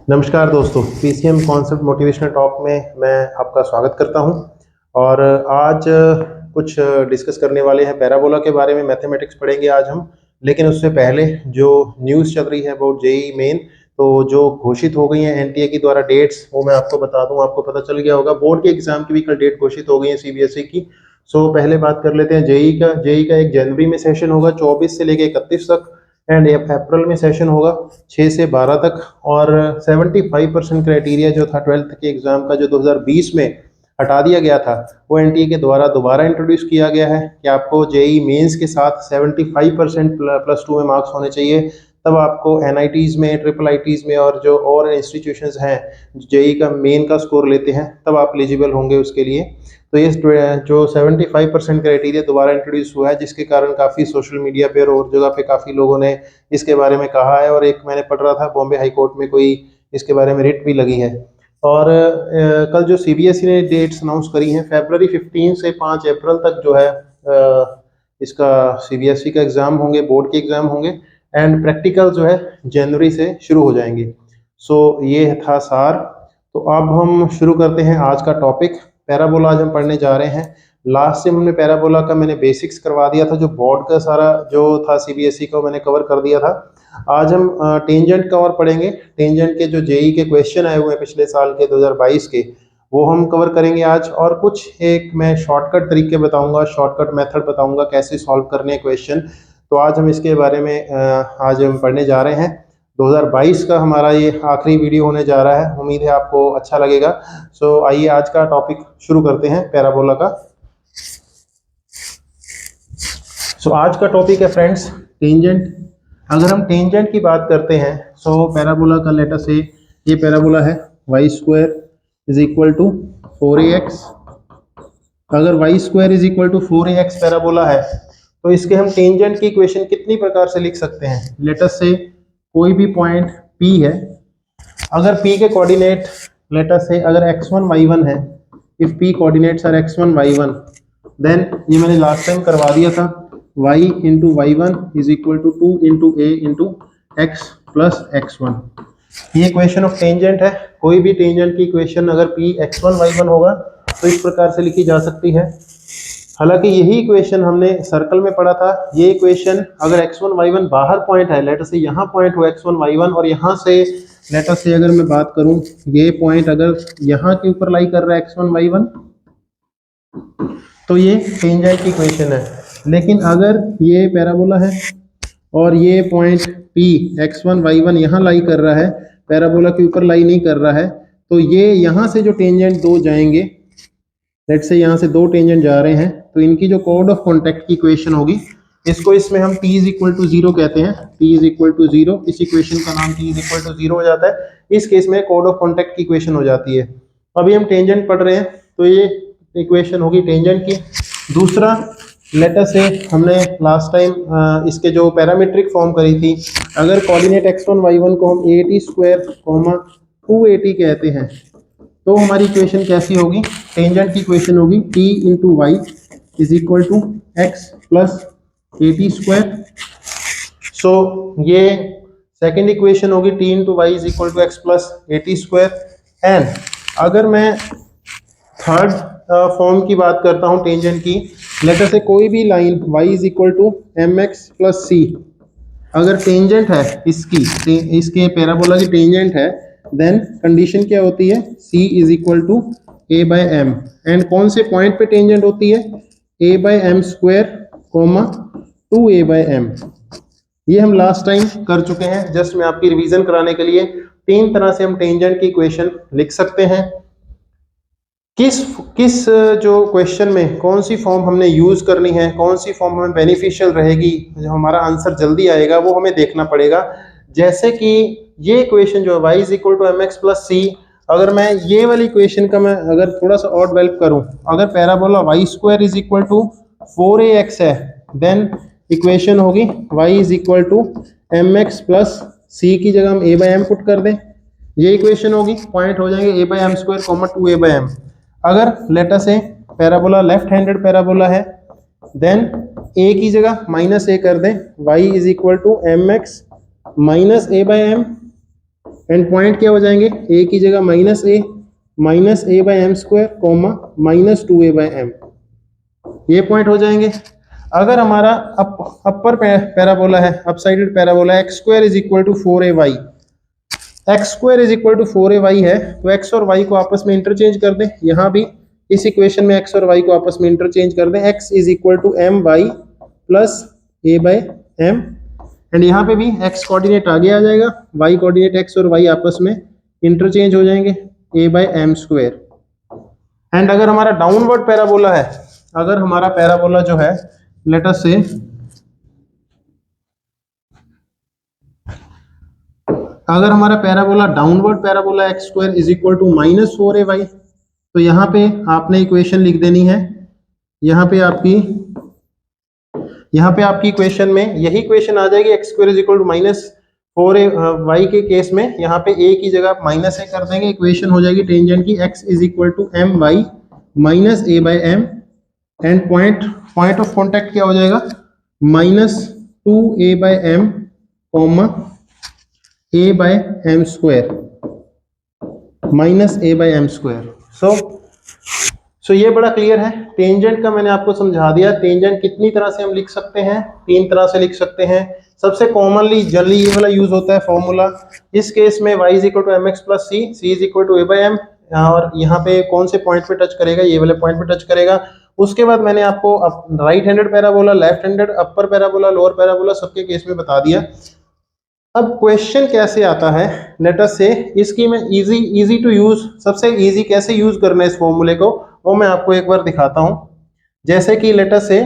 नमस्कार दोस्तों, PCM concept motivational talk में मैं आपका स्वागत करता हूं। और आज कुछ डिस्कस करने वाले हैं पैराबोला के बारे में। मैथमेटिक्स पढ़ेंगे आज हम, लेकिन उससे पहले जो न्यूज़ चल रही है अबाउट जेई मेन, तो जो घोषित हो गई हैं एनटीए की द्वारा डेट्स, वो मैं आपको बता दूं। आपको पता चल गया होगा बोर्ड के एग्जाम की भी कल डेट घोषित हो गई है सीबीएसई की। सो पहले बात कर लेते हैं जेई का 1 जनवरी में सेशन होगा 24 से लेकर 31 तक, एंड अप्रैल में सेशन होगा 6 से 12 तक। और 75% क्राइटेरिया जो था 12th के एग्जाम का, जो 2020 में हटा दिया गया था, वो एनटीए के द्वारा दोबारा इंट्रोड्यूस किया गया है कि आपको जेई मेंस के साथ 75% +2 में मार्क्स होने चाहिए, तब आपको एनआईटीज में, ट्रिपल आईटीज में और जो और इंस्टीट्यूशंस हैं जेई का मेन का स्कोर लेते हैं, तब आप एलिजिबल होंगे उसके लिए। तो ये जो 75% क्राइटेरिया दोबारा इंट्रोड्यूस हुआ है, जिसके कारण काफ़ी सोशल मीडिया पे और जगह पे काफ़ी लोगों ने इसके बारे में कहा है, और एक मैंने पढ़ रहा था बॉम्बे हाई कोर्ट में कोई इसके बारे में रिट भी लगी है। और कल जो सीबीएसई ने डेट्स अनाउंस करी हैं, फरवरी 15 से 5 अप्रैल तक जो है इसका सीबीएसई का एग्ज़ाम होंगे, बोर्ड के एग्ज़ाम होंगे, एंड प्रैक्टिकल जो है जनवरी से शुरू हो जाएंगे। सो ये था सार। तो अब हम शुरू करते हैं आज का टॉपिक। पैराबोला आज हम पढ़ने जा रहे हैं। लास्ट से हमने पैराबोला का मैंने बेसिक्स करवा दिया था, जो बोर्ड का सारा जो था सीबीएसई का मैंने कवर कर दिया था। आज हम टेंजेंट का और पढ़ेंगे। टेंजेंट के जो जेई के क्वेश्चन आए हुए हैं पिछले साल के 2022 के, वो हम कवर करेंगे आज। और कुछ एक मैं शॉर्टकट तरीके बताऊंगा, शॉर्टकट मेथड बताऊंगा कैसे सॉल्व करने हैं क्वेश्चन। तो आज हम इसके बारे में आज हम पढ़ने जा रहे हैं। 2022 का हमारा ये आखिरी वीडियो होने जा रहा है, उम्मीद है आपको अच्छा लगेगा। सो आइए आज का टॉपिक शुरू करते हैं पैराबोला का। सो आज का टॉपिक है फ्रेंड्स टेंजेंट। अगर हम टेंजेंट की बात करते हैं, सो पैराबोला का लेटर से ये पैराबोला है y² = 4ax। अगर y² = 4ax पैराबोला है, तो इसके हम टेंजेंट की इक्वेशन कितनी प्रकार से लिख सकते हैं। लेटर से कोई भी पॉइंट P है, अगर P के कोऑर्डिनेट लेटर से अगर x1 y1 है, if P coordinates are x1 y1, then ये मैंने लास्ट टाइम करवा दिया था, y × y1 = 2 × a × x + x1। ये इक्वेशन ऑफ टेंजेंट है। कोई भी टेंजेंट की इक्वेशन अगर P x1 y1 होगा तो इस प्रकार से लिखी जा सकती है। हालांकि यही इक्वेशन हमने सर्कल में पढ़ा था। ये इक्वेशन अगर x1 y1 बाहर पॉइंट है, लेटर से यहाँ पॉइंट हो x1 y1, और यहाँ से लेटर से अगर मैं बात करूं, ये पॉइंट अगर यहाँ के ऊपर लाई कर रहा है x1 y1, तो ये टेंजेंट की इक्वेशन है। लेकिन अगर ये पैराबोला है और ये पॉइंट P x1 y1 यहाँ लाई कर रहा है, पैराबोला के ऊपर लाई नहीं कर रहा है, तो ये यहाँ से जो टेंजेंट दो जाएंगे, लेट से यहाँ से दो टेंजेंट जा रहे हैं, तो इनकी जो कोड ऑफ कॉन्टैक्ट की इक्वेशन होगी, इसको इसमें हम t = 0 कहते हैं। t = 0, इस इक्वेशन का नाम t = 0 हो जाता है। इस केस में कोड ऑफ कॉन्टैक्ट की इक्वेशन हो जाती है। अभी हम टेंजेंट पढ़ रहे हैं, तो ये इक्वेशन होगी टेंजेंट की। दूसरा, लेटर से हमने लास्ट टाइम इसके जो पैरामीट्रिक फॉर्म करी थी, अगर कोऑर्डिनेट x1 y1 को हम at², 2at कहते हैं, तो हमारी इक्वेशन कैसी होगी। टेंजेंट की इक्वेशन होगी t × y = x + at²। सो ये सेकेंड इक्वेशन होगी t × y = x + at²। And अगर मैं थर्ड फॉर्म की बात करता हूँ टेंजेंट की, लेटर से कोई भी लाइन y = mx + c अगर टेंजेंट है इसके पैराबोला की टेंजेंट है, देन कंडीशन क्या होती है, c = a/m। एंड कौन से पॉइंट पे टेंजेंट होती है, a/m², 2a/m। ये हम लास्ट टाइम कर चुके हैं। जस्ट मैं आपकी रिवीजन कराने के लिए, तीन तरह से हम टेंजेंट की इक्वेशन लिख सकते हैं। किस जो क्वेश्चन में कौन सी फॉर्म हमने यूज करनी है, कौन सी फॉर्म हमें बेनिफिशियल रहेगी, जो हमारा आंसर जल्दी आएगा, वो हमें देखना पड़ेगा। जैसे कि ये इक्वेशन जो है y = mx + c, अगर मैं ये वाली इक्वेशन का मैं अगर थोड़ा सा और डेवलप करूं, अगर पैराबोला y² = 4ax है, देन इक्वेशन होगी y = mx + c की जगह हम a/m पुट कर दें, ये इक्वेशन होगी। पॉइंट हो जाएंगे a/m², 2a/m। अगर लेटर से पैराबोला लेफ्ट हैंडेड पैराबोला है, देन a की जगह -a कर दें, y = mx - a/m and point क्या हो जाएंगे, ए की जगह minus A by M square comma minus 2a by M, ये पॉइंट हो जाएंगे। अगर हमारा अपर पैराबोला है, upsided parabola, x square is equal to 4ay, X square is equal to 4ay है, तो एक्स और वाई को आपस में इंटरचेंज कर दें। यहाँ भी इस इक्वेशन में एक्स और वाई को आपस में इंटरचेंज कर दें। X is equal to M y plus a by M, and यहाँ पे भी एक्स कोऑर्डिनेट आगे आ जाएगा, वाई कोऑर्डिनेट, एक्स और वाई आपस में इंटरचेंज हो जाएंगे, a by M square. And अगर हमारा डाउनवर्ड पैराबोला है, अगर हमारा पैराबोला जो है, लेट अस से अगर हमारा parabola downward parabola x square is equal to minus 4ay, तो यहाँ पे आपने इक्वेशन लिख देनी है। यहाँ पे आपकी इक्वेशन में यही इक्वेशन आ जाएगी, x square is equal to minus 4ay के केस में यहाँ पे a की जगह माइनस a कर देंगे, इक्वेशन हो जाएगी टेंजेंट की x is equal to M Y minus A by M, and point of contact क्या हो जाएगा, minus 2a by M comma a by M square, minus a by M square. So ये बड़ा clear है। Tangent का मैंने आपको समझा दिया। टेंजेंट कितनी तरह से हम लिख सकते हैं, 3 तरह से लिख सकते हैं। सबसे कॉमनली जनरली ये वाला यूज होता है फॉर्मूला। इस केस में y is equal to M x plus c, c is equal to a by m, और यहाँ पे कौन से पॉइंट पे टच करेगा, ये वाले पॉइंट पे टच करेगा। उसके बाद मैंने आपको right handed parabola, left handed, upper parabola, lower parabola सबके केस में बता दिया। अब क्वेश्चन कैसे आता है, लेट अस से इसकी मैं इजी टू यूज, सबसे इजी कैसे यूज करना है इस फॉर्मूले को, वो मैं आपको एक बार दिखाता हूं। जैसे कि लेट अस से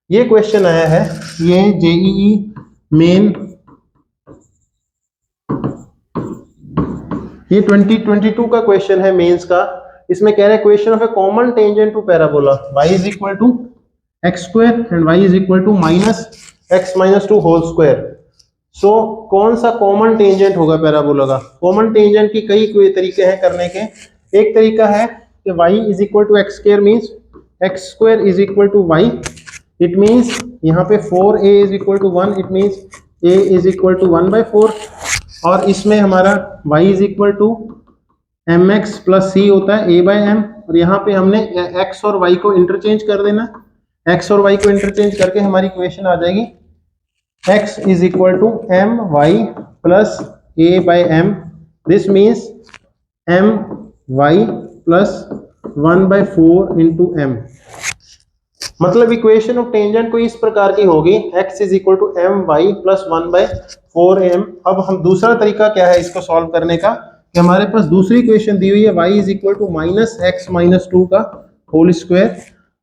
ये क्वेश्चन आया है, ये जेईई मेन, ये 2022 का क्वेश्चन है मेंस का। इसमें कह रहे हैं question of a common tangent to parabola y is equal to X square and y is equal to minus x minus 2 whole square. So कौन सा कॉमन टेंजेंट होगा पैराबोला का? कॉमन टेंजेंट की कई तरीके हैं करने के। एक तरीका है कि y is equal to X square means X square is equal to Y, it means यहाँ पे 4a is equal to 1, it means a is equal to 1/4, और इसमें हमारा y is equal to M x plus C होता है a by m, और यहाँ पे हमने x और y को इंटरचेंज कर देना। x और y को इंटरचेंज करके हमारी इक्वेशन आ जाएगी x is equal to m y plus a by m, this means m y plus 1/4 into m। मतलब इक्वेशन ऑफ टेंजेंट कोई इस प्रकार की होगी, x is equal to m y plus 1/4 m। अब हम दूसरा तरीका क्या है इसको सॉल्व करने का, कि हमारे पास दूसरी इक्वेशन दी हुई है y is equal to minus x minus 2 का होल स्क्वायर।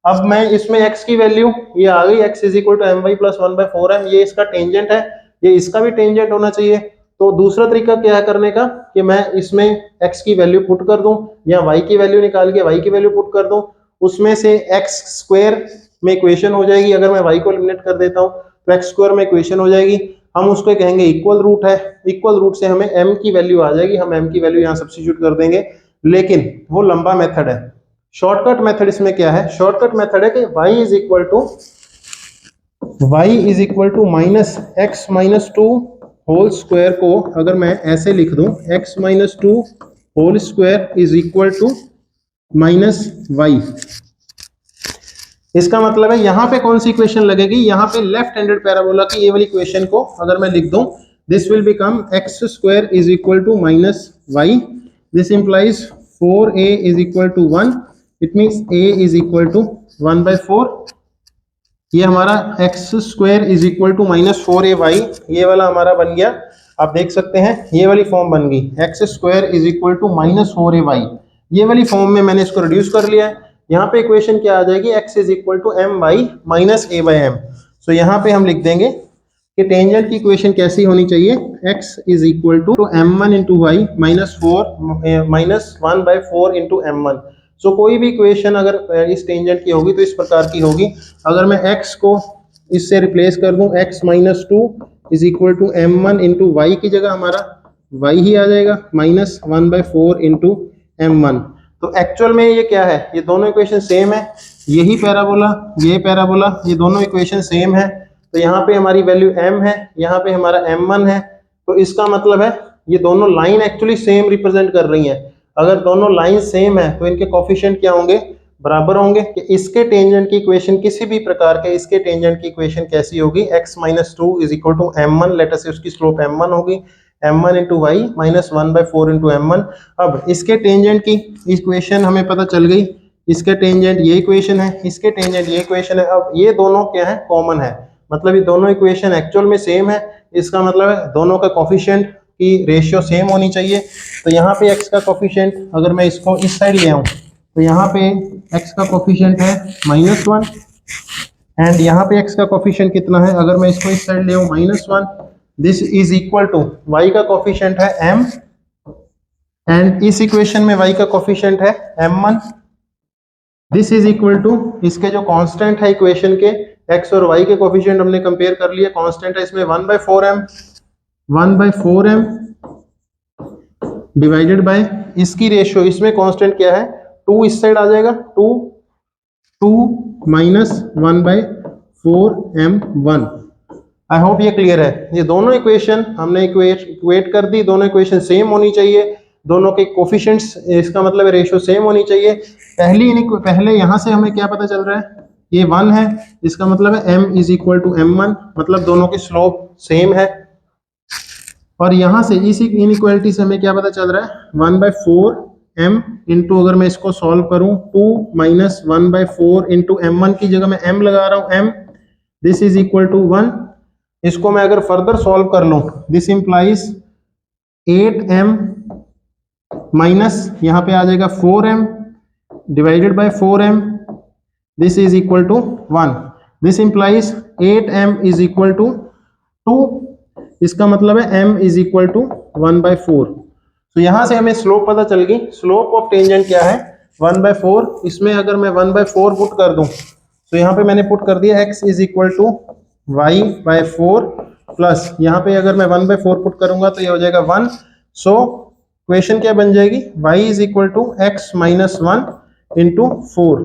अब मैं इसमें x की वैल्यू ये आ गई, x is equal to M y plus 1/4m, ये इसका टेंजेंट है, ये इसका भी टेंजेंट होना चाहिए। तो दूसरा तरीका क्या है करने का, कि मैं इसमें x की वैल्यू पुट कर दूं, या y की वैल्यू निकाल के y की वैल्यू पुट कर दूं, उसमें से x स्क्वायर में इक्वेशन हो जाएगी। अगर मैं y को एलिमिनेट कर देता हूं तो x स्क्वायर में इक्वेशन हो जाएगी, हम उसको कहेंगे इक्वल रूट है। इक्वल रूट से हमें m की वैल्यू आ जाएगी, हम m की वैल्यू यहाँ सब्स्टिट्यूट कर देंगे, लेकिन वो लंबा मेथड है। शॉर्टकट मेथड इसमें क्या है, शॉर्टकट मेथड है कि y is equal to minus x minus 2 whole square को अगर मैं ऐसे लिख दूं, x minus 2 whole square is equal to minus y. इसका मतलब है यहाँ पे कौन सी इक्वेशन लगेगी, यहाँ पे लेफ्ट हैंडेड पैराबोला की ये वाली इक्वेशन को अगर मैं लिख दूं, this will become x square is equal to minus y, this implies 4a is equal to 1, it means a is equal to 1/4। ये हमारा x square is equal to minus 4ay, ये वाला हमारा बन गया। आप देख सकते हैं ये वाली फॉर्म बन गई, x square is equal to minus 4ay, ये वाली फॉर्म में मैंने इसको रिड्यूस कर लिया है। यहाँ पे इक्वेशन क्या आ जाएगी, x is equal to M Y minus a by M. So यहाँ पे हम लिख देंगे कि टेंजेंट की इक्वेशन कैसी होनी चाहिए, x is equal to m1 into y minus 1/4 into m1। So कोई भी इक्वेशन अगर इस टेंजेंट की होगी तो इस प्रकार की होगी। अगर मैं x को इससे रिप्लेस कर दूं, x minus 2 is equal to m1 into y की जगह हमारा y ही आ जाएगा माइनस 1/4 इंटू m1। तो एक्चुअल में ये क्या है, ये दोनों इक्वेशन सेम है, यही पैराबोला ये पैराबोला, ये दोनों इक्वेशन सेम है। तो यहाँ पे हमारी वैल्यू m है, यहाँ पे हमारा m1 है। तो इसका मतलब है ये दोनों लाइन एक्चुअली सेम रिप्रेजेंट कर रही हैं। अगर दोनों लाइन सेम है तो इनके कोफिशिएंट क्या होंगे, बराबर होंगे। कि इसके टेंजेंट की इक्वेशन, किसी भी प्रकार के इसके टेंजेंट की इक्वेशन कैसी होगी, x minus two is equal to m1, let us say उसकी स्लोप m1 होगी, m1 into y minus 1/4 into m1। अब इसके टेंजेंट की इक्वेशन हमें पता चल गई, इसके टेंजेंट ये इक्वेशन है, इसके टेंजेंट ये इक्वेशन है। अब ये दोनों क्या है, कॉमन है, मतलब ये दोनों इक्वेशन एक्चुअल में सेम है। इसका मतलब है दोनों का कोफिशिएंट की रेशियो सेम होनी चाहिए। तो यहाँ पे x का कोफिशिएंट, अगर मैं इसको इस साइड ले आऊँ तो यहाँ पे x का कोफिशिएंट है -1 एंड यहाँ पे x का कोफिशिएंट कितना है, अगर मैं इसको इस साइड ले आऊँ -1, this is equal to y का कोफिशिएंट है m एंड इस इक्वेशन में y का कोफिशिएंट है m1। This is equal to, इसके जो कांस्टेंट है इक्वेशन के x और y के कोफिशिएंट हमने कंपेयर कर लिए, कांस्टेंट है इसमें 1/4m डिवाइडेड बाय इसकी रेशियो, इसमें कांस्टेंट क्या है 2, इस साइड आ जाएगा 2 माइनस 1/4m1। आई होप ये क्लियर है। ये दोनों इक्वेशन हमने इक्वेट कर दी, दोनों इक्वेशन सेम होनी चाहिए, दोनों के कोफिशिएंट्स, इसका मतलब रेशियो सेम होनी चाहिए। पहले यहाँ से हमें क्या पता चल रहा है, ये 1 है, इसका मतलब है m is equal to m1, मतलब दोनों की स्लोप सेम है। और यहाँ से इस इनइक्वालिटी से हमें क्या पता चल रहा है, 1/4m इंटू, अगर मैं इसको सॉल्व करूं 2 माइनस 1/4 इंटू m1 की जगह मैं m लगा रहा हूं m, this is equal to 1। इसको मैं अगर फर्दर सॉल्व कर लूं, दिस इंप्लाइज 8m माइनस यहाँ पे आ जाएगा 4m divided by 4m, this is equal to 1। This implies 8m is equal to 2, इसका मतलब है m इज इक्वल टू 1/4। तो यहां से हमें स्लोप पता चल गई। स्लोप ऑफ टेंजेंट क्या है, 1/4। इसमें अगर मैं 1/4 पुट कर दूं तो यहाँ पे मैंने पुट कर दिया x is equal to y/4 plus यहाँ पे अगर मैं 1/4 पुट करूंगा तो ये हो जाएगा 1। सो इक्वेशन क्या बन जाएगी, y is equal to x minus 1 into 4।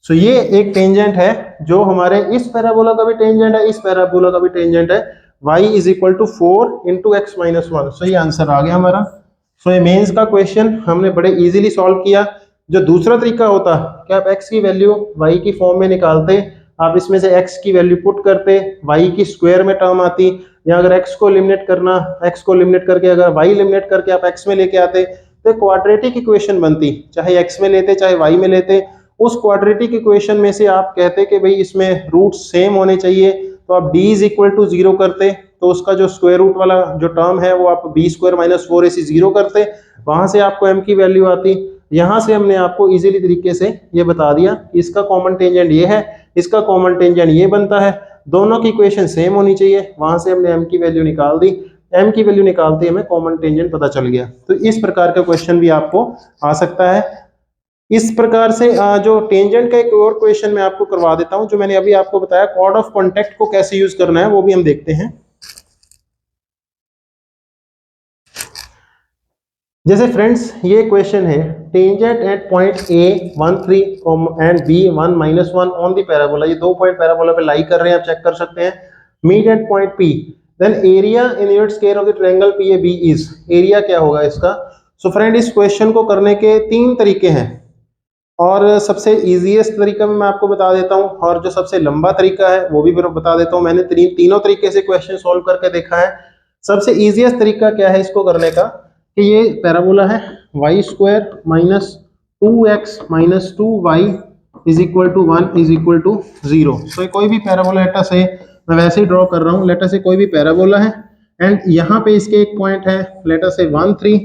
So ये एक टेंजेंट है जो हमारे इस पैराबोला का भी टेंजेंट है, इस पैराबोला का भी टेंजेंट है, y is equal to 4 into x minus 1। So ये आंसर आ गया हमारा। सो ये मेंस का क्वेश्चन हमने बड़े इजीली सॉल्व किया। जो दूसरा तरीका होता कि आप x की वैल्यू y की फॉर्म में निकालते, आप इसमें से x की वैल्यू पुट करते, y की स्क्वायर में टर्म आती, या अगर x को एलिमिनेट करना, x को एलिमिनेट करके अगर y एलिमिनेट करके आप x में लेके आते तो क्वाड्रेटिक इक्वेशन बनती, चाहे x में लेते चाहे y में लेते। उस क्वाड्रेटिक इक्वेशन में से आप कहते कि भाई इसमें रूट सेम होने चाहिए, तो आप d इज इक्वल टू 0 करते, तो उसका जो स्क्वायर रूट वाला जो टर्म है वो आप b² माइनस 4ac 0 करते, वहां से आपको m की वैल्यू आती। यहां से हमने आपको इजीली तरीके से ये बता दिया कि इसका कॉमन टेंजेंट ये है, इसका कॉमन टेंजेंट ये बनता है, दोनों की इक्वेशन सेम होनी चाहिए। वहां से हमने m की वैल्यू निकाल दी, m की वैल्यू निकालते हमें कॉमन टेंजेंट पता चल गया। तो इस प्रकार का क्वेश्चन भी आपको आ सकता है। इस प्रकार से जो टेंजेंट का एक और क्वेश्चन मैं आपको करवा देता हूं, जो मैंने अभी आपको बताया कॉर्ड ऑफ कॉन्टैक्ट को कैसे यूज करना है वो भी हम देखते हैं। जैसे फ्रेंड्स ये क्वेश्चन है, tangent at point A 1 3 and B 1 -1 on the parabola, ये 2 पॉइंट पैराबोला पे लाई कर रहे हैं, आप चेक कर सकते हैं। Meet at point P, then area in unit square of the triangle PAB is, area क्या होगा इसका। सो फ्रेंड इस क्वेश्चन को करने के 3 तरीके हैं, और सबसे इजीएस्ट तरीका मैं आपको बता देता हूं, और जो सबसे लंबा तरीका है वो भी बता देता हूं। मैंने तीनों तरीके से क्वेश्चन सॉल्व करके देखा है। सबसे इजीएस्ट तरीका क्या है इसको करने का, कि ये पैराबोला है y² minus 2x minus 2y is equal to 1 is equal to 0। तो कोई भी पैराबोला, लेटा से मैं वैसे ही ड्रॉ कर रहा हूँ, लेटा से कोई भी पैराबोला है एंड यहाँ पे इसके एक पॉइंट है, लेटा से 1 3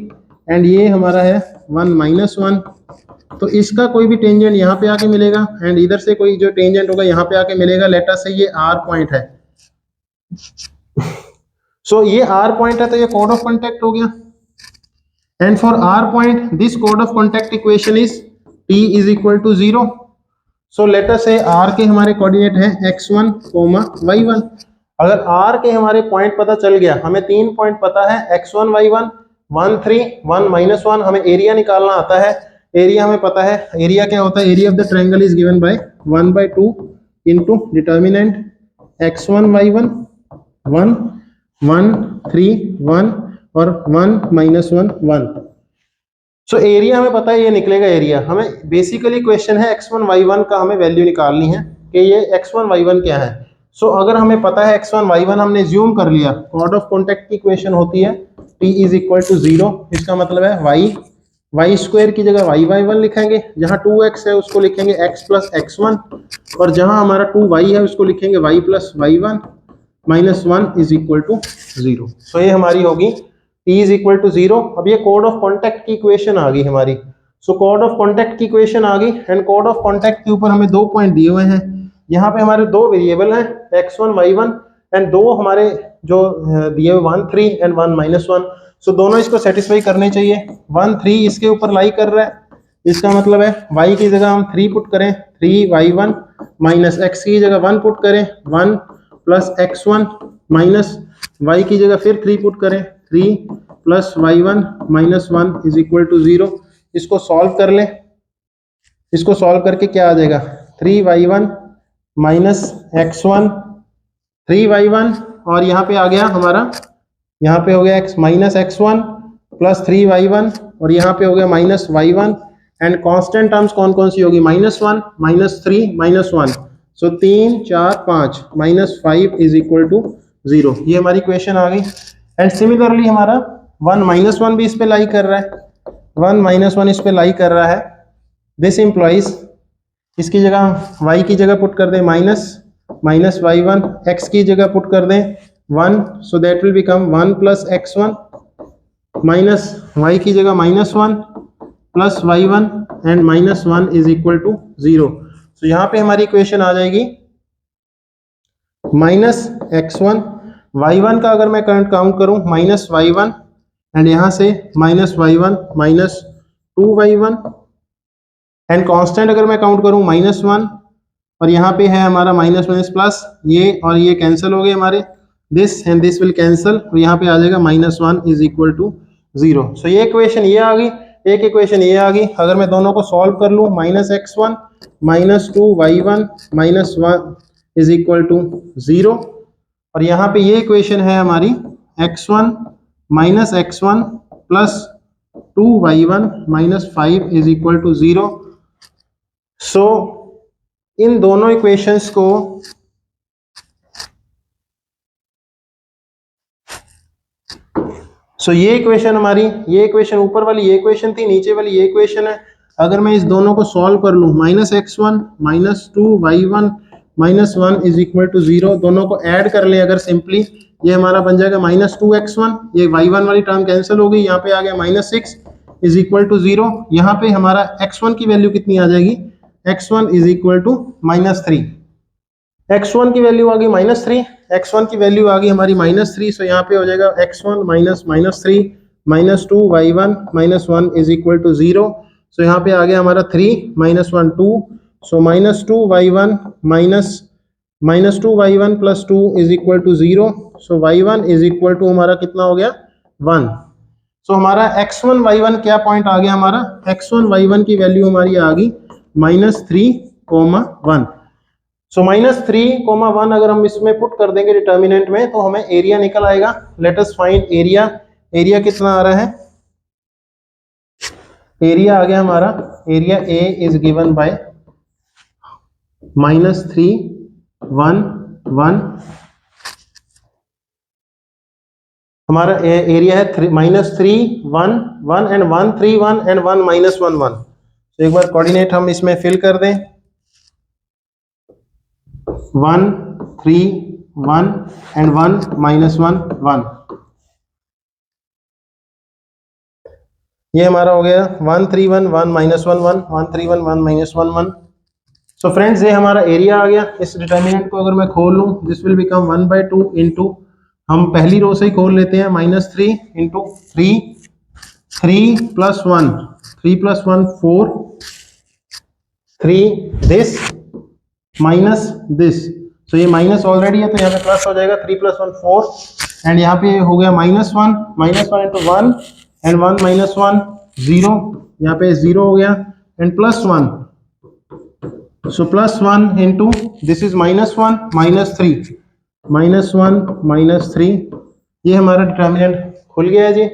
एंड ये हमारा है 1 -1। तो इसका कोई भी टेंजेंट यहाँ पे आके मिलेगा एंड इधर से कोई जो टेंजेंट होगा यहाँ पे आके मिलेगा, लेटर से ये R पॉइंट है। सो ये R पॉइंट है तो ये कोड ऑफ कॉन्टैक्ट हो गया। And for R point this कोड of contact equation is P is equal to 0। So letter से R के हमारे कोऑर्डिनेट है x1, y1। अगर R के हमारे पॉइंट पता चल गया, हमें 3 पॉइंट पता है x1 y1 1 3 1 -1, हमें एरिया निकालना आता है। एरिया हमें पता है, एरिया क्या होता है, area of the triangle is given by 1/2 into determinant x1 y1 1 1 3 1 और 1 माइनस 1 1। सो एरिया हमें पता है ये निकलेगा एरिया। हमें बेसिकली क्वेश्चन है x1 y1 का हमें वैल्यू निकालनी है कि ये x1 y1 क्या है। सो अगर हमें पता है x1 y1 हमने ज्यूम कर लिया, कॉर्ड ऑफ कॉन्टैक्ट की इक्वेशन होती है t इज इक्वल टू 0। इसका मतलब है y स्क्वायर की जगह y1 लिखेंगे, जहां 2x है उसको लिखेंगे x प्लस x1, और जहां हमारा 2y है उसको लिखेंगे y plus y1 minus 1 is equal to 0। So ये हमारी होगी t इज इक्वल टू 0। अब ये कोड ऑफ कॉन्टैक्ट की इक्वेशन आ गई हमारी। सो कोड ऑफ कॉन्टैक्ट की इक्वेशन आ गई एंड कोड ऑफ कॉन्टैक्ट के ऊपर हमें 2 पॉइंट दिए हुए हैं। यहाँ पे हमारे 2 वेरिएबल हैं x1 y1 एंड 2 हमारे जो दिए हुए 1 3 एंड 1 माइनस 1। सो दोनों इसको सेटिस्फाई करने चाहिए। 1 3 इसके ऊपर लाई कर रहा है, इसका मतलब है y की जगह हम 3 पुट करें 3y1 माइनस x की जगह 1 पुट करें 1 प्लस x1 माइनस y की जगह फिर 3 पुट करें 3 plus y1 minus 1 is equal to 0। इसको सॉल्व कर लें। इसको सॉल्व करके क्या आ जाएगा 3y1 माइनस x1 3y1 और यहाँ पे आ गया हमारा, यहाँ पे हो गया x minus x1 plus 3y1 और यहाँ पे हो गया minus y1 and constant terms कौन कौन सी होगी minus 1 minus 3 minus 1। So 3 4 5 minus 5 is equal to 0। ये हमारी क्वेश्चन आ गई। एंड सिमिलरली हमारा 1 माइनस 1 भी इस पे लाई कर रहा है, 1 माइनस 1 इस पे लाई कर रहा है। दिस इम्प्लॉइज इसकी जगह y की जगह पुट कर दें माइनस माइनस y1, x की जगह पुट कर दें 1, so that will become 1 plus x1 minus y की जगह minus 1 plus y1 and minus 1 is equal to 0। So यहाँ पे हमारी इक्वेशन आ जाएगी माइनस x1 y1 का अगर मैं करंट काउंट करूं माइनस y1 एंड यहाँ से minus y1 minus 2y1 and constant अगर मैं काउंट करूं माइनस 1 और यहाँ पे है हमारा माइनस माइनस प्लस, ये और ये कैंसिल हो गए हमारे, this and this will cancel और यहाँ पे आ जाएगा minus 1 is equal to 0। So ये इक्वेशन ये आ गई, एक इक्वेशन ये आ गई। अगर मैं दोनों को सॉल्व कर लूँ minus x1 minus 2y1 minus 1 is equal to 0 और यहाँ पे ये इक्वेशन है हमारी x1 minus x1 plus 2y1 minus 5 is equal to 0। So इन दोनों इक्वेशंस को ये इक्वेशन हमारी, ये इक्वेशन ऊपर वाली ये इक्वेशन थी, नीचे वाली ये इक्वेशन है। अगर मैं इस दोनों को सॉल्व कर लूं minus x1 minus 2y1 minus 1 is equal to 0, दोनों को ऐड कर ले अगर सिंपली, ये हमारा बन जाएगा माइनस 2x1, ये y1 वाली टर्म कैंसिल हो गई, यहाँ पे आ गया माइनस 6 इज इक्वल टू 0। यहाँ पे हमारा x1 की वैल्यू कितनी आ जाएगी, x1 is equal to minus 3। x1 की वैल्यू आ गई माइनस 3, x1 की वैल्यू आ गई हमारी माइनस 3। सो यहाँ पे हो जाएगा x1 minus minus 3 minus 2y1 minus 1 is equal to 0। So यहाँ पे आ गया हमारा 3 minus 1 2, so minus 2y1 minus 2y1 plus 2 is equal to 0। So y1 is equal to हमारा कितना हो गया 1। सो हमारा x1 y1 क्या पॉइंट आ गया, हमारा x1 y1 की वैल्यू हमारी आ गई माइनस 3,1। सो माइनस 3,1 अगर हम इसमें पुट कर देंगे डिटर्मिनेंट में तो हमें एरिया निकल आएगा। Let us find area. Area कितना आ रहा है, एरिया आ गया हमारा, area A is given by minus 3,1,1। हमारा एरिया है माइनस 3,1,1 एंड 1,3,1 एंड 1 माइनस 1,1। तो एक बार कोऑर्डिनेट हम इसमें फिल कर दें 1 3 1 एंड 1 माइनस 1 1। ये हमारा हो गया 1 3 1 1 माइनस 1 1 1 3 1 1 माइनस 1 1। सो फ्रेंड्स ये हमारा एरिया आ गया। इस डिटर्मिनेंट को अगर मैं खोल लूं दिस विल बिकम 1/2 इंटू, हम पहली रो से ही खोल लेते हैं, minus 3 into 3 plus 1 3 plus 1 4 3 this minus this. So ये माइनस ऑलरेडी है तो यहाँ पे प्लस हो जाएगा, 3 प्लस 1 4 एंड यहाँ पे हो गया माइनस 1 इंटू 1 एंड 1 माइनस 1 0, यहाँ पे 0 हो गया and plus 1। So plus 1 into this is minus 1 minus 3 minus 1 minus 3। ये हमारा डिटर्मिनेंट खुल गया है जी।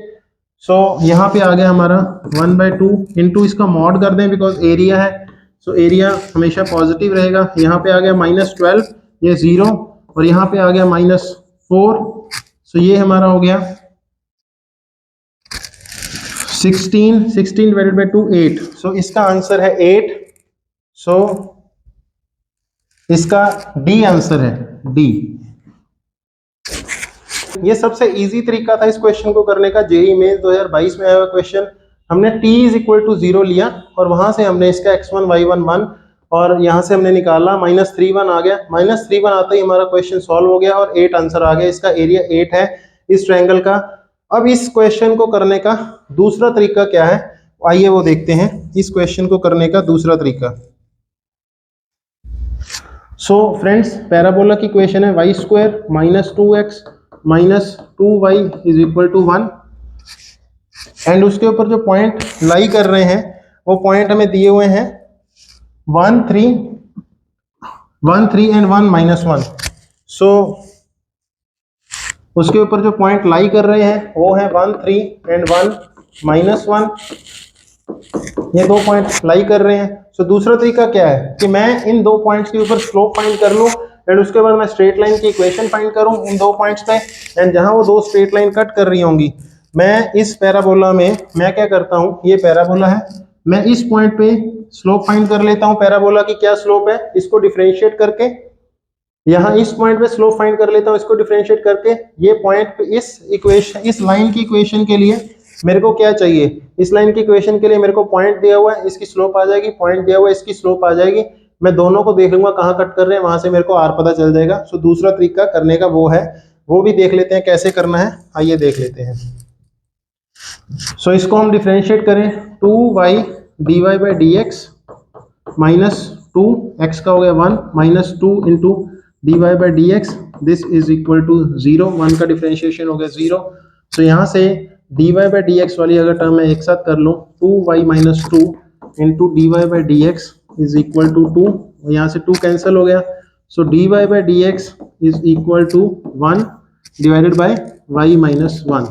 सो यहाँ पे आ गया हमारा 1/2 इंटू इसका मॉड कर दें बिकॉज एरिया है, सो एरिया हमेशा पॉजिटिव रहेगा। यहाँ पे आ गया -12, ये 0, और यहाँ पे आ गया -4, सो ये हमारा हो गया 16 डिवाइडेड बाई 2 8, सो इसका आंसर है 8। सो इसका डी आंसर है, डी। ये सबसे इजी तरीका था इस क्वेश्चन को करने का। जेईई मेंस 2022 में आया हुआ क्वेश्चन। हमने t = 0 लिया और वहां से हमने इसका x1 y1 1 और यहां से हमने निकाला -31 आ गया। -31 आते ही हमारा क्वेश्चन सॉल्व हो गया और 8 आंसर आ गया। इसका एरिया 8 है इस ट्रायंगल का। अब इस क्वेश्चन को करने का दूसरा तरीका क्या है, आइए वो देखते हैं। इस क्वेश्चन को करने का दूसरा तरीका। सो फ्रेंड्स, पैराबोला की इक्वेशन है y² - 2x - 2y = 1, एंड उसके ऊपर जो पॉइंट लाई कर रहे हैं वो पॉइंट हमें दिए हुए हैं 1 3 एंड 1 -1। सो उसके ऊपर जो पॉइंट लाई कर रहे हैं वो है 1 3 एंड 1 -1, ये दो पॉइंट लाई कर रहे हैं। सो दूसरा तरीका क्या है कि मैं इन दो पॉइंट्स के ऊपर स्लोप फाइंड कर लूं एंड उसके बाद मैं स्ट्रेट लाइन की इक्वेशन फाइंड करूं इन दो पॉइंट्स पे, एंड जहां वो दो स्ट्रेट लाइन कट कर रही होंगी, मैं इस पैराबोला में मैं क्या करता हूं, ये पैराबोला है, मैं इस पॉइंट पे स्लोप फाइंड कर लेता हूं। पैराबोला की क्या स्लोप है, इसको डिफरेंशिएट करके यहाँ इस पॉइंट पे स्लोप फाइंड कर लेता हूं, इसको डिफरेंशिएट करके। ये पॉइंट पे इस इक्वेशन, इस लाइन की इक्वेशन के लिए मेरे को क्या चाहिए, इस लाइन की इक्वेशन के लिए मेरे को पॉइंट दिया हुआ है, इसकी स्लोप आ जाएगी, पॉइंट दिया हुआ है, इसकी स्लोप आ जाएगी। मैं दोनों को देख लूंगा कहाँ कट कर रहे हैं, वहां से मेरे को आर पता चल जाएगा। सो दूसरा तरीका करने का वो है, वो भी देख लेते हैं कैसे करना है, आइए देख लेते हैं। सो इसको हम डिफरेंशिएट करें, 2y dy/dx -2x का हो गया 1 -2 into dy/dx, this is equal to 0, 1 का डिफरेंशिएशन हो गया 0। सो यहाँ से dy/dx वाली अगर टर्म मैं एक साथ कर लूँ, 2y - 2 into dy/dx is equal to 2, यहाँ से 2 कैंसिल हो गया। So dy/dx is equal to 1 divided by y - 1।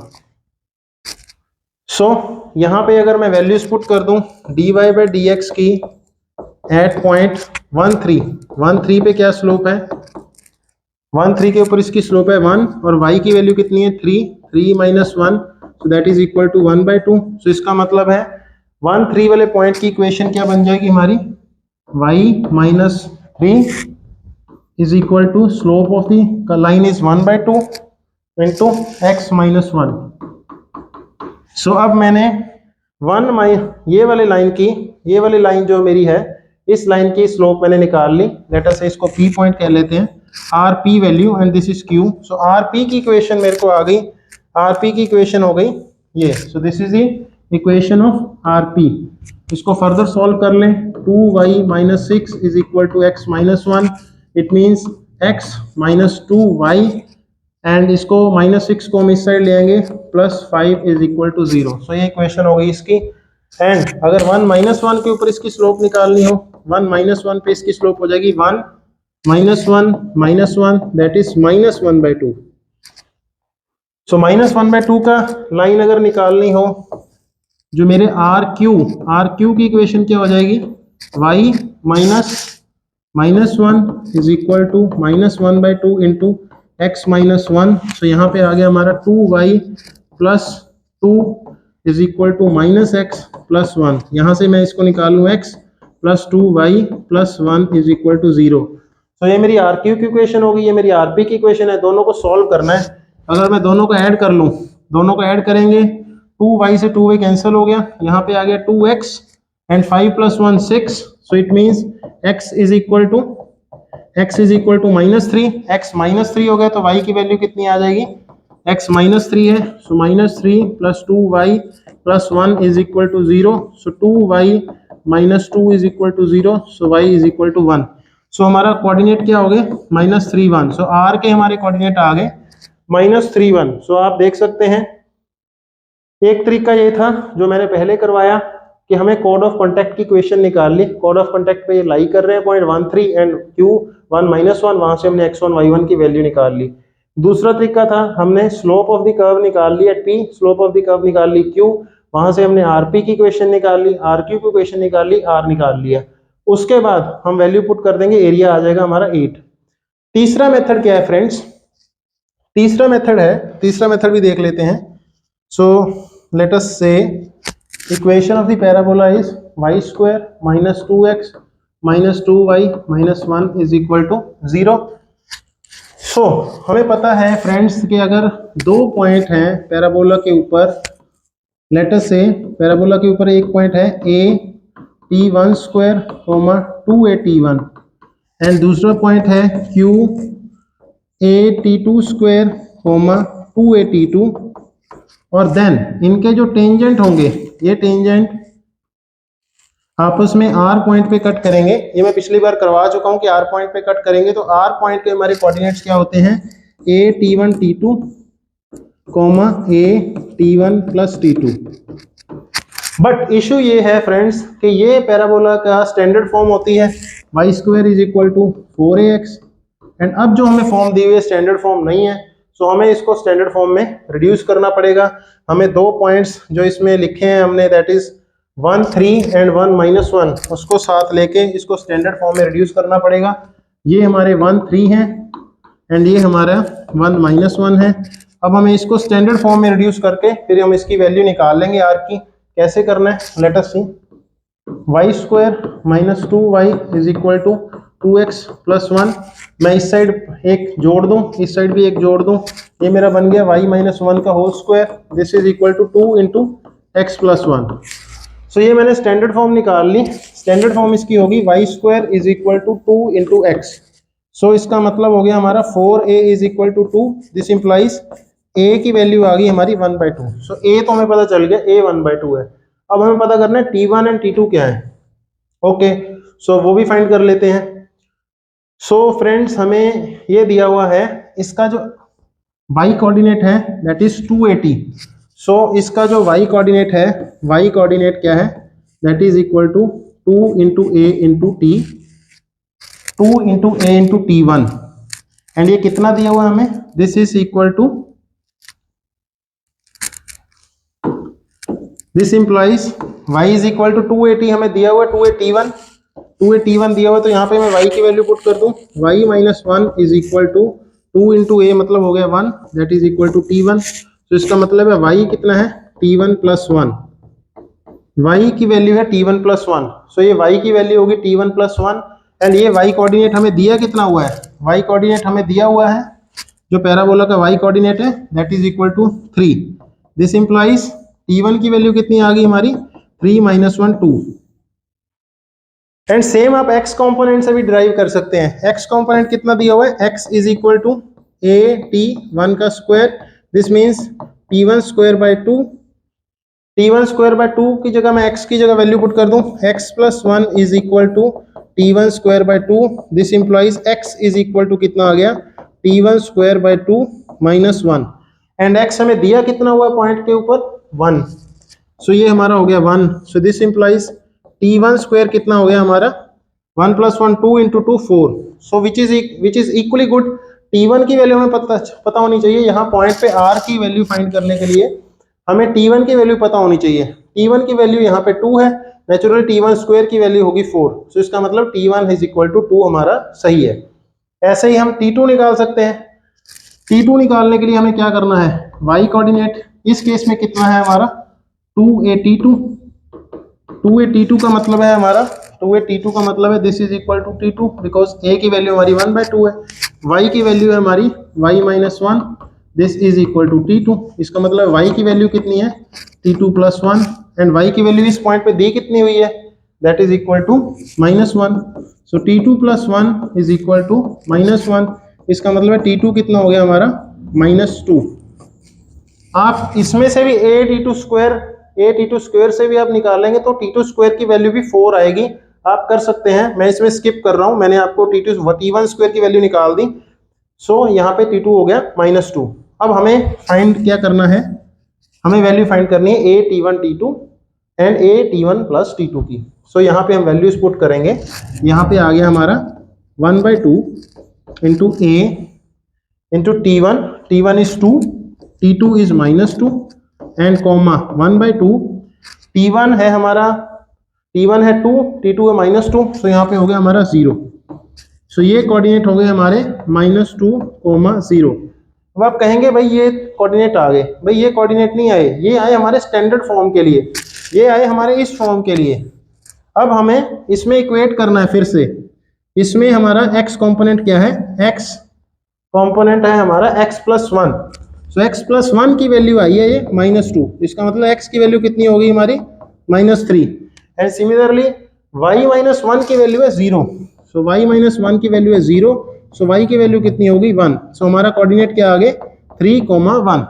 So यहाँ पे अगर मैं वैल्यूज पुट कर दूं dy/dx की एट पॉइंट 1 3 पे क्या स्लोप है, 1 3 के ऊपर इसकी स्लोप है 1 और y की वैल्यू कितनी है 3 -1, so that is equal to 1/2। So इसका मतलब है 1 3 वाले पॉइंट की इक्वेशन क्या बन जाएगी हमारी, y - 3 is equal to slope of the line is 1/2 into x - 1। So अब मैंने ये वाली लाइन की, ये वाली लाइन जो मेरी है, इस लाइन की स्लोप मैंने निकाल ली। लेट अस से इसको P पॉइंट कह लेते हैं, RP value and this is Q। So RP की इक्वेशन मेरे को आ गई, RP की इक्वेशन हो गई ये। So this is the equation of RP। इसको फर्दर सॉल्व कर लें, 2y - 6 is equal to x - 1, it means x - 2y, and इसको -6 को हम इस साइड ले आएंगे, +5 इज इक्वल टू 0। सो ये इक्वेशन हो गई इसकी। एंड अगर 1 - 1 के ऊपर इसकी स्लोप निकालनी हो, 1 - 1 पे इसकी स्लोप हो जाएगी 1 -1 -1, दैट इज -1/2। सो -1/2 का लाइन अगर निकालनी हो, जो मेरे RQ की इक्वेशन क्या हो जाएगी, y -1 is equal to -1/2 into x - 1। So यहाँ पे आ गया हमारा 2y + 2 is equal to -x + 1। यहाँ से मैं इसको निकालूँ x + 2y + 1 is equal to 0। तो ये मेरी RQ की इक्वेशन होगी, ये मेरी RP की इक्वेशन है। दोनों को सॉल्व करना है। अगर मैं दोनों को ऐड कर लूँ, दोनों को ऐड करेंगे, 2y से 2y कैंसिल हो गया, यहाँ पे आ गया 2x and 5 + 1 6। So it means x is equal to -3, x -3 हो गया तो y की वैल्यू कितनी आ जाएगी, x -3 है। So -3 + 2y + 1 is equal to 0। So 2y - 2 is equal to 0, so y is equal to 1। So हमारा कोऑर्डिनेट क्या हो गए, -3 1। सो r के हमारे कोऑर्डिनेट आ गए -3 1। सो आप देख सकते हैं, एक तरीका ये था जो मैंने पहले करवाया कि हमें कोड ऑफ कॉन्टैक्ट की इक्वेशन निकाल ली। कोड ऑफ कॉन्टैक्ट पे ये लाई कर रहे हैं पॉइंट 1 3 एंड Q 1 - 1, वहां से हमने x1 y1 की वैल्यू निकाल ली। दूसरा तरीका था, हमने स्लोप ऑफ द कर्व निकाल ली at P, slope of the curve निकाल ली क्यू, वहां से हमने आरपी की इक्वेशन निकाल ली, आरक्यू की इक्वेशन निकाल ली, आर निकाल लिया। उसके बाद हम वैल्यू पुट कर देंगे, एरिया आ जाएगा हमारा 8। तीसरा मेथड क्या है फ्रेंड्स? तीसरा मेथड भी देख लेते हैं। सो let us say equation of the parabola is y square minus 2x minus 2y minus 1 is equal to 0। So हमें पता है फ्रेंड्स कि अगर दो पॉइंट हैं पैराबोला के ऊपर, लेट अस से पैराबोला के ऊपर एक पॉइंट है a t1 square comma 2a t1 and दूसरा पॉइंट है q a t2 square comma 2a t2, और देन इनके जो टेंजेंट होंगे, ये टेंजेंट आपस में r पॉइंट पे कट करेंगे। ये मैं पिछली बार करवा चुका हूं कि r पॉइंट पे कट करेंगे तो r पॉइंट के हमारे कोऑर्डिनेट्स क्या होते हैं, a t1 t2 comma a t1 plus t2। But issue ये है फ्रेंड्स कि ये पैराबोला का स्टैंडर्ड फॉर्म होती है y square is equal to 4ax, and अब जो हमें फॉर्म दी हुई है स्टैंडर्ड फॉर्म नहीं है, सो हमें इसको स्टैंडर्ड फॉर्म में रिड्यूस करना पड़ेगा। हमें दो पॉइंट्स जो इसमें लिखे हैं हमने, दैट इज 1 3 एंड 1 माइनस 1, उसको साथ लेके इसको स्टैंडर्ड फॉर्म में रिड्यूस करना पड़ेगा। ये हमारे 1 3 है एंड ये हमारा 1 माइनस 1 है। अब हमें इसको स्टैंडर्ड फॉर्म में रिड्यूस करके फिर हम इसकी वैल्यू निकाल लेंगे आर की। कैसे करना है, let us see. Y square minus 2y is equal to 2x plus 1। मैं इस साइड एक जोड़ दूं, इस साइड भी एक जोड़ दूं, ये मेरा बन गया y माइनस 1 का whole square, this is equal to 2 into x plus 1। So ये मैंने स्टैंडर्ड फॉर्म निकाल ली। स्टैंडर्ड फॉर्म इसकी होगी Y square is equal to 2 into X. So इसका मतलब हो गया हमारा 4a is equal to 2, this implies a की वैल्यू आ गई हमारी 1/2। सो a तो हमें पता चल गया a 1/2 है। अब हमें पता करना है t1 एंड t2 क्या है। ओके, सो वो भी फाइंड कर लेते हैं। सो फ्रेंड्स हमें ये दिया हुआ है, इसका जो y कोऑर्डिनेट है दैट इज 280। सो इसका जो y कोऑर्डिनेट है, y कोऑर्डिनेट क्या है, that is equal to 2 into a into t, 2 into a into t1, and ये कितना दिया हुआ है हमें, this is equal to, this implies y is equal to 280 हमें दिया हुआ है, 2a दिया हुआ है, तो यहाँ पे मैं y की वैल्यू पुट कर दूं, y minus 1 is equal to 2 into a मतलब हो गया 1, that is equal to t1। तो इसका मतलब है y कितना है, t1 प्लस 1, y की वैल्यू है t1 प्लस 1। सो ये y की वैल्यू होगी t1 प्लस 1, एंड ये y कोऑर्डिनेट हमें दिया कितना हुआ है, y कोऑर्डिनेट हमें दिया हुआ है जो पैराबोला का y कोऑर्डिनेट है that is equal to 3। This implies t1 की वैल्यू कितनी आ गई हमारी, 3 माइनस 1 2। एंड सेम आप x कंपोनेंट से भी डिराइव कर सकते हैं। x कंपोनेंट कितना दिया हुआ है, x is equal to a t1 का square, this means t1 square by 2, t1 square by 2 की जगह मैं x की जगह वैल्यू पुट कर दूं, x plus 1 is equal to t1 square by 2, this implies x is equal to कितना आ गया, t1 square by 2 minus 1, and x हमें दिया कितना हुआ पॉइंट के ऊपर 1। सो ये हमारा हो गया 1। So this implies t1 square कितना हो गया हमारा, 1 plus 1 2 into 2 4। So which is equally good. t1 की वैल्यू हमें पता होनी चाहिए। यहाँ पॉइंट पे r की वैल्यू फाइंड करने के लिए हमें t1 की वैल्यू पता होनी चाहिए। t1 की वैल्यू यहाँ पे 2 है, नेचुरली t1 स्क्वायर की वैल्यू होगी 4। सो इसका मतलब t1 इज इक्वल टू 2 हमारा सही है। ऐसे ही हम t2 निकाल सकते हैं। t2 निकालने के लिए हमें क्या करना है, y कोऑर्डिनेट इस केस में कितना है हमारा 2a t2 का मतलब है हमारा 2a t2 का मतलब है this is equal to t2 because a की वैल्यू हमारी 1/2 है, y की वैल्यू है हमारी y minus 1, this is equal to t2। इसका मतलब y की वैल्यू कितनी है t2 प्लस 1, एंड y की वैल्यू इस पॉइंट पे दी कितनी हुई है, that is equal to minus 1। So t2 plus 1 is equal to minus 1। इसका मतलब है t2 कितना हो गया हमारा -2। आप इसमें से भी a t2 स्क्वायर से भी आप निकालेंगे तो t2 स्क्वायर की वैल्यू भी 4 आएगी। आप कर सकते हैं, मैं इसमें स्किप कर रहा हूं, मैंने आपको t1 स्क्वायर की वैल्यू निकाल दी। सो यहाँ पे t2 हो गया -2। अब हमें फाइंड क्या करना है, हमें वैल्यू फाइंड करनी है a t1 t2 and a t1 plus t2 की। सो यहाँ पे हम वैल्यूज पुट करेंगे। यहाँ पे आ गया हमारा 1/2 into a into T1 is 2, T2 is -2 and comma 1/2। T1 है हमारा, T1 है 2, T2 है -2, तो यहाँ पे हो गया हमारा 0। सो ये कोऑर्डिनेट हो गए हमारे -2, 0। अब आप कहेंगे भाई ये कोऑर्डिनेट आ गए, भाई ये कोऑर्डिनेट नहीं आए, ये आए हमारे स्टैंडर्ड फॉर्म के लिए, ये आए हमारे इस फॉर्म के लिए। अब हमें इसमें इक्वेट करना है फिर से, इसमें हमारा x कंपोनेंट क्या है, x कंपोनेंट है हमारा x+1। सो x+1 की वैल्यू आई है ये -2, इसका मतलब x की वैल्यू कितनी हो गई हमारी -3। एंड सिमिलरली y-1 की वैल्यू है 0, सो y-1 की वैल्यू है 0, सो y की वैल्यू कितनी होगी 1। सो हमारा कोऑर्डिनेट क्या आ गए 3,1।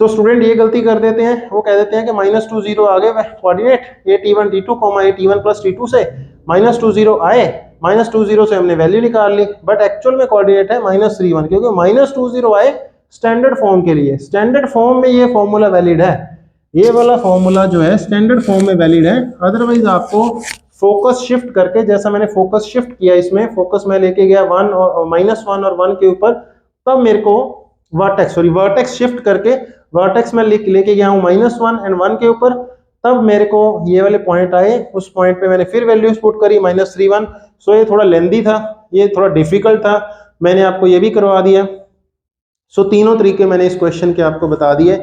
तो स्टूडेंट ये गलती कर देते हैं, वो कह देते हैं कि -2 0 आ गए कोऑर्डिनेट ए T1 T2 ए T1 + T2 से -2 0 आए, -2 0 से हमने वैल्यू निकाल ली, बट एक्चुअल में कोऑर्डिनेट है -3 1, क्योंकि -2 0 आए स्टैंडर्ड फॉर्म के लिए। स्टैंडर्ड फॉर्म में ये फॉर्मूला वैलिड है, ये वाला फॉर्मूला जो है स्टैंडर्ड फॉर्म में वैलिड है। अदरवाइज आपको फोकस शिफ्ट करके, जैसा मैंने फोकस शिफ्ट किया, इसमें फोकस मैं लेके गया -1 और 1 के ऊपर, तब मेरे को वर्टेक्स शिफ्ट करके वर्टेक्स में लेके गया हूँ -1 एंड 1 के ऊपर, तब मेरे को ये वाले पॉइंट आए, उस पॉइंट पे मैंने फिर वैल्यूज पुट करी -3 1। सो ये थोड़ा लेंदी था, ये थोड़ा डिफिकल्ट था, मैंने आपको ये भी करवा दिया। सो तीनों तरीके मैंने इस क्वेश्चन के आपको बता दिए।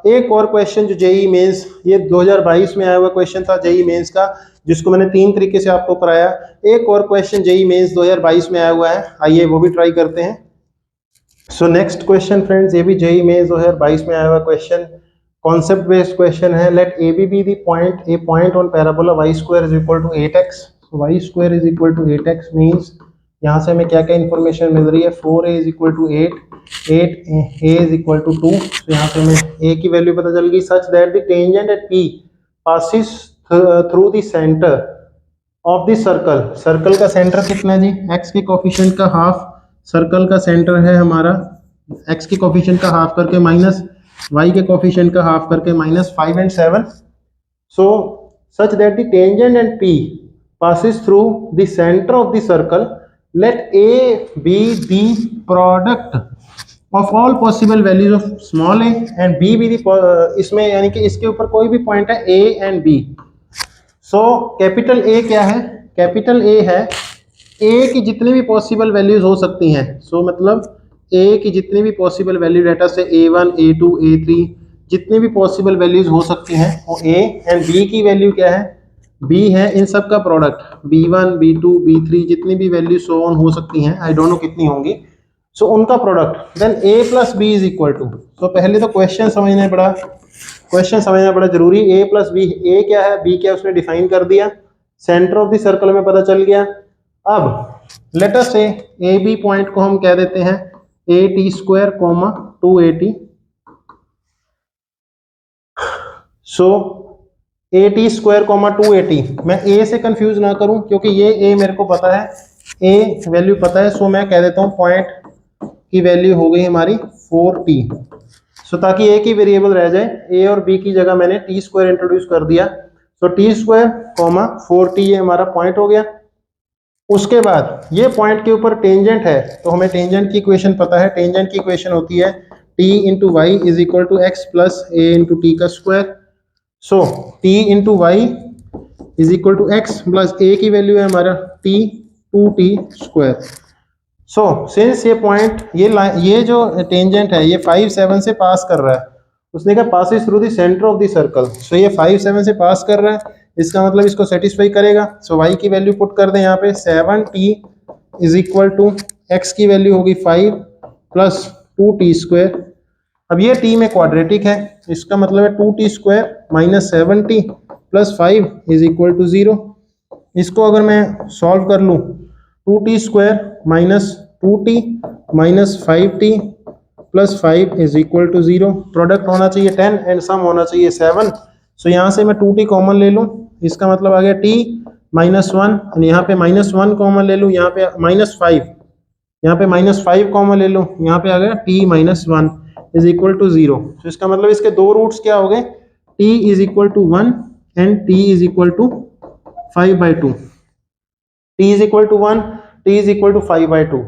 एक और क्वेश्चन जो जेई मेंस, ये 2022 में आया हुआ क्वेश्चन था जेई मेंस का, जिसको मैंने 3 तरीके से आपको कराया। एक और क्वेश्चन जेई मेंस 2022 में आया हुआ है, आइए वो भी ट्राई करते हैं। सो नेक्स्ट क्वेश्चन फ्रेंड्स, ये भी जेई मेंस 2022 में आया हुआ क्वेश्चन, कॉन्सेप्ट बेस्ड क्वेश्चन है। Let A be the point on parabola y² = 8x। y² = 8x means यहाँ से हमें क्या क्या इंफॉर्मेशन मिल रही है, 4a = 8, 8a = 2, तो यहाँ से हमें a की वैल्यू पता चल गई। Such that the tangent at p passes through the centre of the circle. Circle का सेंटर कितना है जी, x के कोफिशिएंट का हाफ, सर्कल का सेंटर है हमारा x के कोफिशिएंट का हाफ करके माइनस y के कोफिशिएंट का हाफ करके -5 and 7। So such that the tangent and p passes through the centre of the circle, let a be the product of all possible values of small a and b be the इसमें यानी कि इसके ऊपर कोई भी point है a and b। So capital A क्या है, कैपिटल A है a की जितनी भी पॉसिबल वैल्यूज हो सकती हैं। सो मतलब a की जितनी भी पॉसिबल वैल्यू, डेटा से A1 A2 A3 जितनी भी पॉसिबल वैल्यूज हो सकती हैं वो a, एंड b की वैल्यू क्या है, b है, इन सब का प्रोडक्ट b1 b2 b3 जितनी भी वैल्यू सो ऑन हो सकती हैं, आई डोंट नो कितनी होंगी, सो उनका प्रोडक्ट, देन a + b = सो पहले तो क्वेश्चन समझना बड़ा जरूरी। a + b, a क्या है b क्या है उसने डिफाइन कर दिया, सेंटर ऑफ द सर्कल में पता चल गया। अब लेट अस से ए बी पॉइंट को हम कह देते हैं at², 2at। सो at² 2at, मैं a से कंफ्यूज ना करूं क्योंकि ये a मेरे को पता है, a वैल्यू पता है, सो मैं कह देता हूं पॉइंट की वैल्यू हो गई हमारी 4t। सो ताकि a की वेरिएबल रह जाए, a और b की जगह मैंने t² इंट्रोड्यूस कर दिया। सो t², 4t ये हमारा पॉइंट हो गया। उसके बाद ये पॉइंट के ऊपर टेंजेंट है, तो हमें टेंजेंट की इक्वेशन पता है, टेंजेंट की इक्वेशन होती है t × y = x + a × t का square. So t × y = x + a की वैल्यू है हमारा t, 2t²। सो सिंस ये पॉइंट, ये जो टेंजेंट है ये 5 7 से पास कर रहा है, उसने कहा passes through the centre of the circle. So ये 5 7 से पास कर रहा है, इसका मतलब इसको सेटिस्फाई करेगा। सो y की वैल्यू पुट कर दें यहाँ पे, 7t = x की वैल्यू होगी 5 + 2t²। अब ये t में क्वाड्रेटिक है, इसका मतलब है 2t² - 7t + 5 = 0। इसको अगर मैं सॉल्व कर लूँ, 2t² - 2t - 5t + 5 = 0। प्रोडक्ट होना चाहिए 10 एंड सम होना चाहिए 7। सो यहाँ से मैं 2t कॉमन ले लूँ, इसका मतलब आ गया t - 1, यहाँ पे -1 कॉमन ले लूँ, यहाँ पे -5, यहाँ पे -5 कॉमन ले लूँ, यहाँ पे आ गया t - 1 = 0। तो इसका मतलब इसके दो रूट्स क्या हो गए, t = 1 and t = 5/2, t = 1, t = 5/2।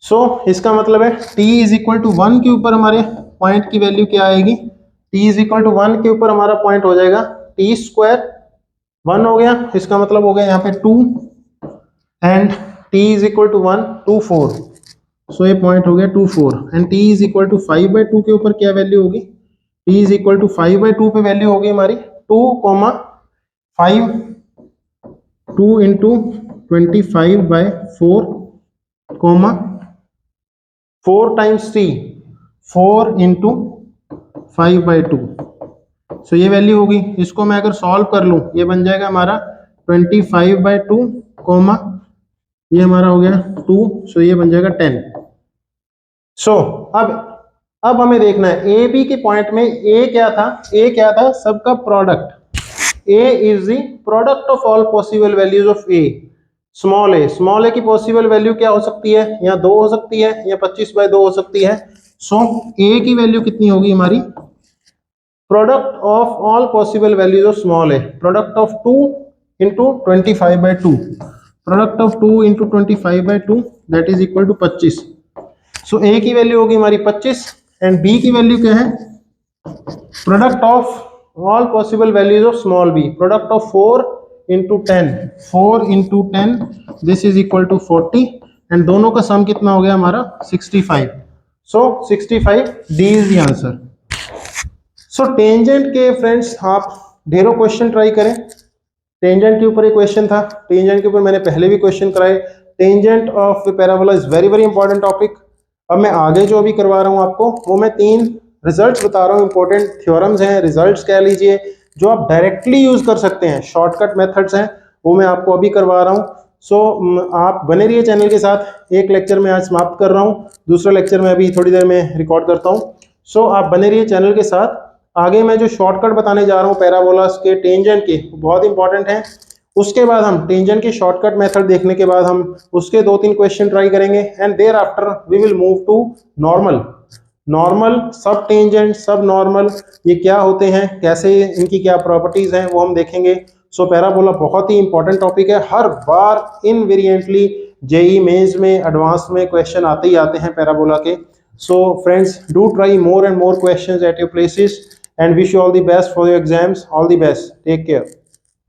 सो इसका मतलब है t इज इक्वल टू 1 के ऊपर हमारे पॉइंट की वैल्यू क्या आएगी, t इज इक्वल टू 1 के ऊपर हमारा पॉइंट हो जाएगा t स्क्वायर, 1 हो गया, इसका मतलब हो गया यहाँ पे 2 and t is equal to 1 2 4, so ये पॉइंट हो गया 2 4 and t is equal to 5/2 के ऊपर क्या वैल्यू होगी, t इज इक्वल टू 5/2 पे वैल्यू होगी हमारी 2, 5, 2 इंटू 25/4, 4 टाइम्स t, 4 इंटू 5/2, सो ये वैल्यू होगी। इसको मैं अगर सॉल्व कर लूं ये बन जाएगा हमारा 25/2, ये हमारा हो गया 2, सो ये बन जाएगा 10। सो अब हमें देखना है ए बी के पॉइंट में ए क्या था, ए क्या था, सबका product, A is the product of all possible values of A, small A की पॉसिबल वैल्यू क्या हो सकती है, या 2 हो सकती है या 25/2 हो सकती है। सो ए की वैल्यू कितनी होगी हमारी, product of all possible values of small a, product of 2 into 25/2, product of 2 into 25/2 that is equal to 25। So a की वैल्यू होगी हमारी 25 एंड बी की वैल्यू क्या है, product of all possible values of small b, product of 4 into 10, 4 into 10 this is equal to 40 and दोनों का sum कितना हो गया हमारा 65। So 65 D is the answer. So tangent के फ्रेंड्स आप ढेरों क्वेश्चन ट्राई करें, टेंजेंट के ऊपर एक क्वेश्चन था, टेंजेंट के ऊपर मैंने पहले भी क्वेश्चन कराए, tangent of parabola is very very important topic. अब मैं आगे जो अभी करवा रहा हूँ आपको वो मैं 3 रिजल्ट्स बता रहा हूँ, इंपॉर्टेंट थ्योरम्स हैं, रिजल्ट्स कह लीजिए, जो आप डायरेक्टली यूज कर सकते हैं, शॉर्टकट मेथड्स हैं, वो मैं आपको अभी करवा रहा हूँ। सो आप बने रहिए चैनल के साथ। एक लेक्चर में आज समाप्त कर रहा हूँ, दूसरा लेक्चर में अभी थोड़ी देर में रिकॉर्ड करता हूँ। सो आप बने रहिए चैनल के साथ। आगे मैं जो शॉर्टकट बताने जा रहा हूँ पैराबोलास के, टेंजेंट के, बहुत इंपॉर्टेंट है। उसके बाद हम टेंजेंट के शॉर्टकट मेथड देखने के बाद हम उसके 2-3 क्वेश्चन ट्राई करेंगे and thereafter we will move to normal, सब टेंजेंट, सब नॉर्मल, ये क्या होते हैं, कैसे इनकी क्या प्रॉपर्टीज हैं, वो हम देखेंगे। सो पैराबोला बहुत ही इंपॉर्टेंट टॉपिक है, हर बार इनवेरिएंटली जेई मेंस में, एडवांस में क्वेश्चन आते ही आते हैं पैराबोला के। So friends, do try more and more questions at your places and wish you all the best for your exams. All the best. Take care.